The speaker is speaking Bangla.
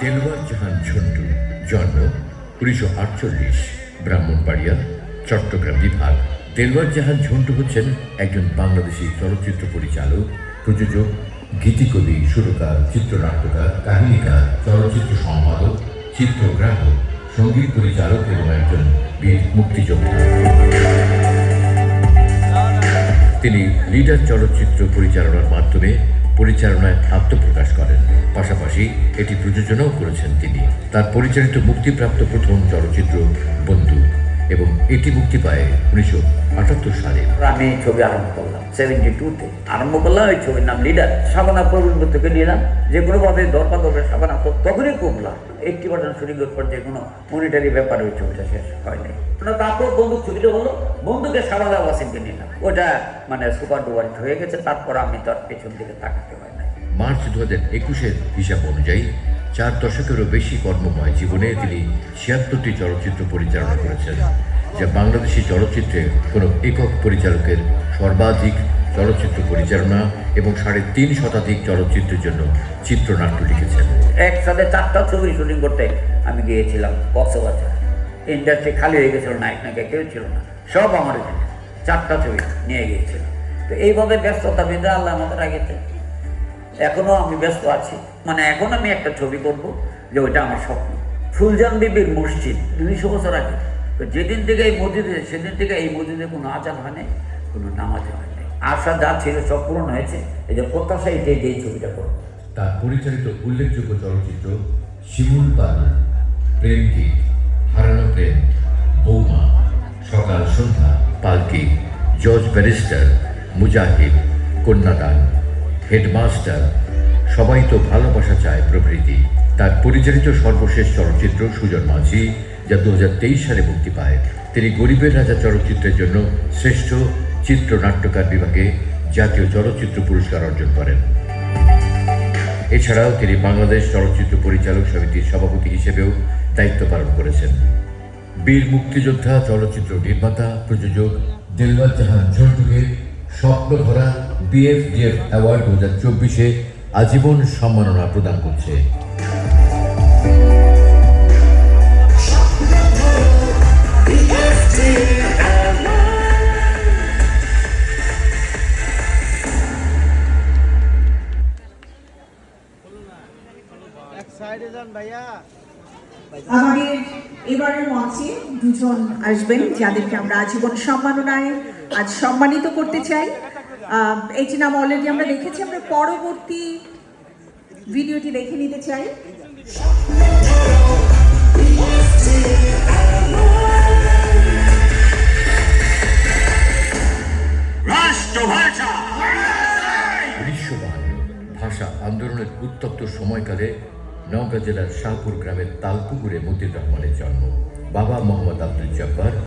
দেলওয়ার জাহান ঝন্টু, জন্ম 1948, ব্রাহ্মণবাড়িয়া, চট্টগ্রাম বিভাগ। দেলওয়ার জাহান ঝন্টু হচ্ছেন একজন বাংলাদেশি চলচ্চিত্র পরিচালক, প্রযোজক, গীতিকবি, সুরকার, চিত্রনাট্যকার, কাহিনীকার, চলচ্চিত্র সম্পাদক, চিত্রগ্রাহক, সঙ্গীত পরিচালক এবং একজন বীর মুক্তিযোদ্ধা। তিনি লিডার চলচ্চিত্র পরিচালনার মাধ্যমে পরিচালনায় আত্মপ্রকাশ করেন, পাশাপাশি এটি প্রযোজনাও করেছেন তিনি। তার পরিচালিত মুক্তিপ্রাপ্ত প্রথম চলচ্চিত্র বন্দুক, এবং এটি মুক্তি পায় 1978 সালে। আমি ছবি আরম্ভ করলাম 72-তে আরম্ভ করলাম। এই ছবির নাম লিডার। শাবানা প্রবীণ থেকে নিলাম, যে কোনোভাবে দরকার করবে শাবানা তো তখনই কমলাম। 80% শুটিংয়ের পর যে কোনো মনিটারি ব্যাপারে ওই ছবিটা শেষ হয় নাই। তারপর বন্দুক ছবিটা হলো, বন্দুকে শাবানা ওয়াসিমকে নিলাম। ওটা মানে সুপার ডুপার হয়ে গেছে। তারপর আমি তার পেছন দিকে তাকাতে হয় নাই। মার্চ 2021-এর হিসাব অনুযায়ী 4 দশকেরও বেশি কর্মময় জীবনে তিনি 76টি চলচ্চিত্র পরিচালনা করেছেন, যা বাংলাদেশি চলচ্চিত্রে কোনো একক পরিচালকের সর্বাধিক চলচ্চিত্র পরিচালনা, এবং 3.5 শতাধিক চলচ্চিত্রের জন্য চিত্রনাট্য লিখেছেন। একসাথে 4টা ছবি শুটিং করতে আমি গিয়েছিলাম কক্সবাজার। ইন্ডাস্ট্রি খালি হয়ে গেছিল, নায়ক নায়িকা কেউ ছিল না, সব আমার এখানে 4টা ছবি নিয়ে গিয়েছিল। তো এইভাবে ব্যস্ততা বেঁধে আল্লাহ আমাদের আগেতে। এখনও আমি ব্যস্ত আছি, মানে এখন আমি একটা ছবি করব, যে ওইটা আমার স্বপ্ন। ফুলজান বিবির মসজিদ 200 বছর আগে। তো যেদিন থেকে এই মসজিদে, সেদিন থেকে এই মসজিদে কোনো আজান হয় নাই, কোনো নামাজ হয় নাই। আশা যা ছিল সব পূরণ হয়েছে। এই যে প্রত্যাশা, এটাই যে ছবিটা করবো। তার পরিচালিত উল্লেখযোগ্য চলচ্চিত্র শিমুল পাল, প্রেম গীত, হারানো প্রেম, বৌমা, সকাল সন্ধ্যা, পালকি, জজ ব্যারিস্টার, মুজাহিদ, কন্যাদান, হেডমাস্টার, সবাই তো ভালোবাসা চায় প্রভৃতি। তার পরিচালিত সর্বশেষ চলচ্চিত্র সুজন মাঝি, যা 2023 সালে মুক্তি পায়। তিনি গরিবের রাজা চলচ্চিত্রের জন্য শ্রেষ্ঠ চিত্রনাট্যকার বিভাগে জাতীয় চলচ্চিত্র পুরস্কার অর্জন করেন। এছাড়াও তিনি বাংলাদেশ চলচ্চিত্র পরিচালক সমিতির সভাপতি হিসেবেও দায়িত্ব পালন করেছেন। বীর মুক্তিযোদ্ধা চলচ্চিত্র নির্মাতা, প্রযোজক দেলওয়ার জাহান ঝন্টুকে স্বপ্নভরা BFDF অ্যাওয়ার্ড 2024-এ আজীবন সম্মাননা প্রদান করছে। আমাদের এবারের মঞ্চে দুজন আসবেন, যাদেরকে আমরা আজীবন সম্মাননায় আজ সম্মানিত করতে চাই। এটি নাম অলরেডি আমরা দেখেছি, আমরা পরবর্তী ভিডিওটি দেখে নিতে চাই। ভাষা আন্দোলনের উত্তপ্ত সময়কালে নওগাঁ জেলার শাহপুর গ্রামের তালপুকুরে মতিউর রহমানের জন্ম। বাবা মোহাম্মদ আব্দুল জব্বার।